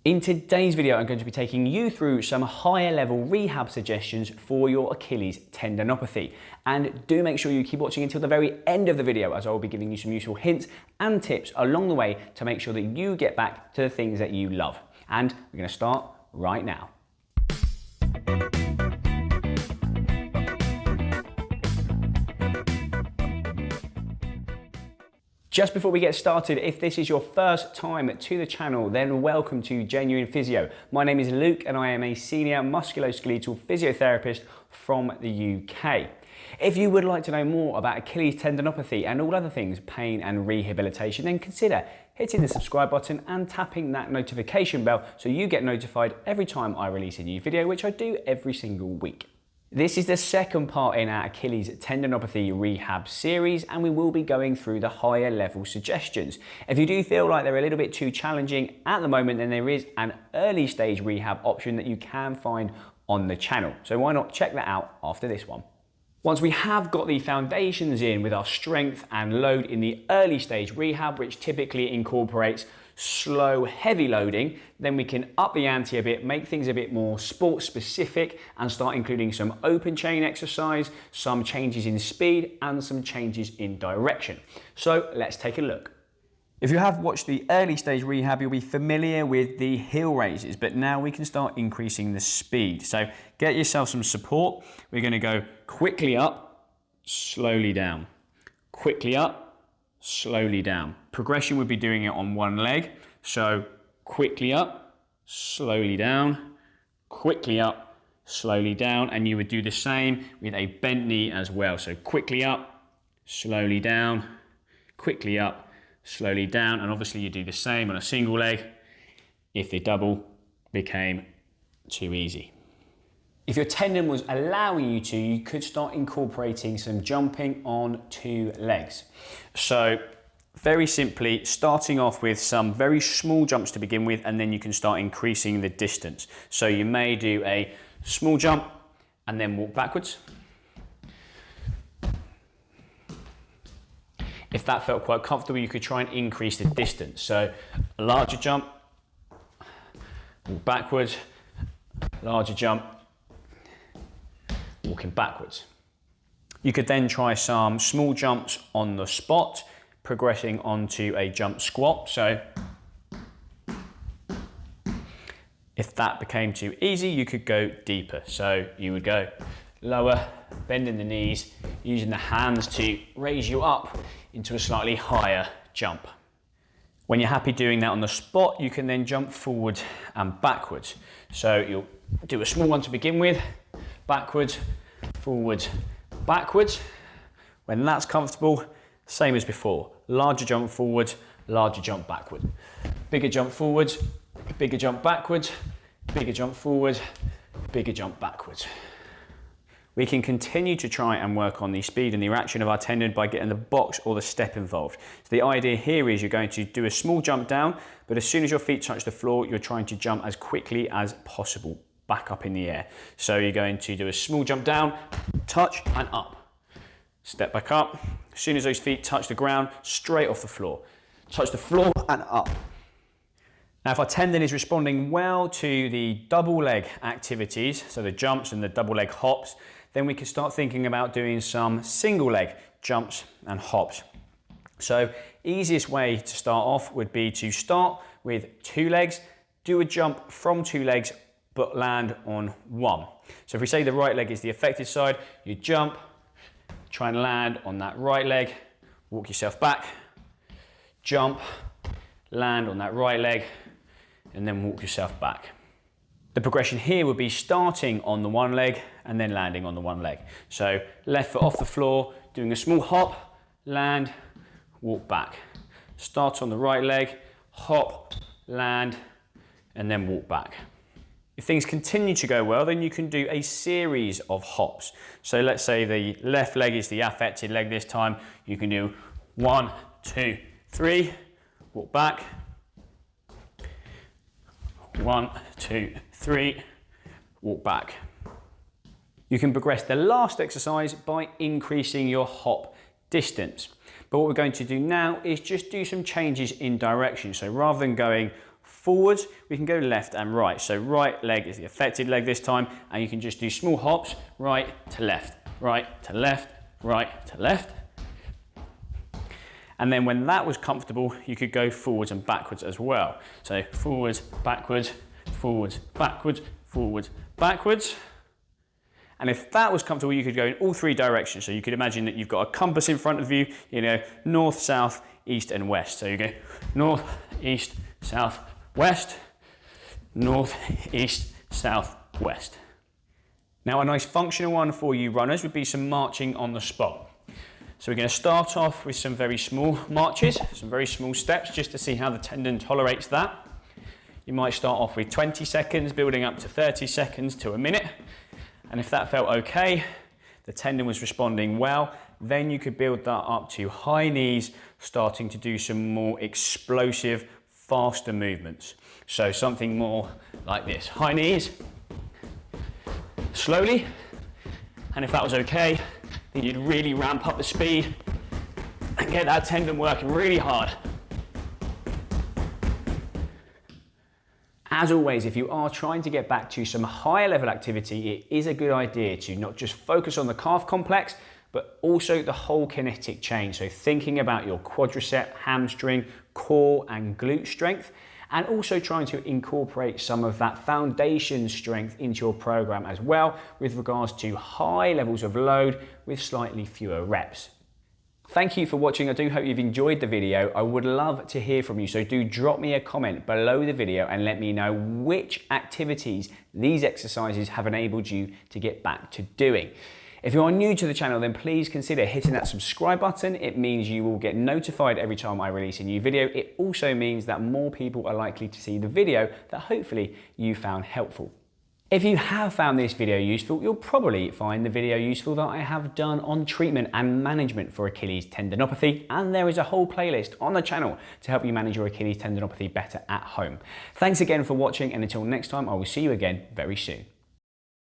In today's video, I'm going to be taking you through some higher level rehab suggestions for your Achilles tendinopathy. And do make sure you keep watching until the very end of the video, as I will be giving you some useful hints and tips along the way to make sure that you get back to the things that you love. And we're going to start right now. Just before we get started, if this is your first time to the channel, then welcome to Genuine Physio. My name is Luke and I am a senior musculoskeletal physiotherapist from the UK. If you would like to know more about Achilles tendinopathy and all other things pain and rehabilitation, then consider hitting the subscribe button and tapping that notification bell so you get notified every time I release a new video, which I do every single week. This is the second part in our Achilles tendinopathy rehab series, and we will be going through the higher level suggestions. If you do feel like they're a little bit too challenging at the moment, then there is an early stage rehab option that you can find on the channel. So why not check that out after this one? Once we have got the foundations in with our strength and load in the early stage rehab, which typically incorporates slow, heavy loading, then we can up the ante a bit, make things a bit more sport specific and start including some open chain exercise, some changes in speed and some changes in direction. So let's take a look. If you have watched the early stage rehab, you'll be familiar with the heel raises, but now we can start increasing the speed. So get yourself some support. We're going to go quickly up, slowly down, quickly up, slowly down. Progression would be doing it on one leg. So quickly up, slowly down, quickly up, slowly down. And you would do the same with a bent knee as well. So quickly up, slowly down, quickly up, slowly down. And obviously you do the same on a single leg if the double became too easy. If your tendon was allowing you to, you could start incorporating some jumping on two legs. So very simply, starting off with some very small jumps to begin with, and then you can start increasing the distance. So you may do a small jump and then walk backwards. If that felt quite comfortable, you could try and increase the distance. So a larger jump, walk backwards, larger jump, walking backwards. You could then try some small jumps on the spot, progressing onto a jump squat. So if that became too easy, you could go deeper. So you would go lower, bending the knees, using the hands to raise you up into a slightly higher jump. When you're happy doing that on the spot, you can then jump forward and backwards. So you'll do a small one to begin with, backwards, forwards, backwards. When that's comfortable, same as before. Larger jump forwards, larger jump backward. Bigger jump forwards, bigger jump backwards, bigger jump forwards, bigger jump backwards. We can continue to try and work on the speed and the reaction of our tendon by getting the box or the step involved. So the idea here is you're going to do a small jump down, but as soon as your feet touch the floor, you're trying to jump as quickly as possible back up in the air. So you're going to do a small jump down, touch and up. Step back up. As soon as those feet touch the ground, straight off the floor. Touch the floor and up. Now, if our tendon is responding well to the double leg activities, so the jumps and the double leg hops, then we can start thinking about doing some single leg jumps and hops. So easiest way to start off would be to start with two legs, do a jump from two legs, but land on one. So if we say the right leg is the affected side, you jump, try and land on that right leg, walk yourself back, jump, land on that right leg, and then walk yourself back. The progression here would be starting on the one leg and then landing on the one leg. So left foot off the floor, doing a small hop, land, walk back. Start on the right leg, hop, land, and then walk back. If things continue to go well, then you can do a series of hops. So let's say the left leg is the affected leg this time. You can do 1, 2, 3, walk back. 1, 2, 3, walk back. You can progress the last exercise by increasing your hop distance. But what we're going to do now is just do some changes in direction. So rather than going forwards, we can go left and right. So right leg is the affected leg this time, and you can just do small hops, right to left, right to left, right to left. And then when that was comfortable, you could go forwards and backwards as well. So forwards, backwards, forwards, backwards, forwards, backwards. And if that was comfortable, you could go in all three directions. So you could imagine that you've got a compass in front of you, north, south, east and west. So you go north, east, south, west, north, east, south, west. Now a nice functional one for you runners would be some marching on the spot. So we're going to start off with some very small marches, some very small steps, just to see how the tendon tolerates that. You might start off with 20 seconds, building up to 30 seconds to a minute. And if that felt okay, the tendon was responding well, then you could build that up to high knees, starting to do some more explosive, faster movements. So something more like this, high knees, slowly. And if that was okay, then you'd really ramp up the speed and get that tendon working really hard. As always, if you are trying to get back to some higher level activity, it is a good idea to not just focus on the calf complex, but also the whole kinetic chain. So thinking about your quadricep, hamstring, core and glute strength, and also trying to incorporate some of that foundation strength into your program as well, with regards to high levels of load with slightly fewer reps. Thank you for watching. I do hope you've enjoyed the video. I would love to hear from you, so do drop me a comment below the video and let me know which activities these exercises have enabled you to get back to doing. If you are new to the channel, then please consider hitting that subscribe button. It means you will get notified every time I release a new video. It also means that more people are likely to see the video that hopefully you found helpful. If you have found this video useful, you'll probably find the video useful that I have done on treatment and management for Achilles tendinopathy, and there is a whole playlist on the channel to help you manage your Achilles tendinopathy better at home. Thanks again for watching, and until next time, I will see you again very soon.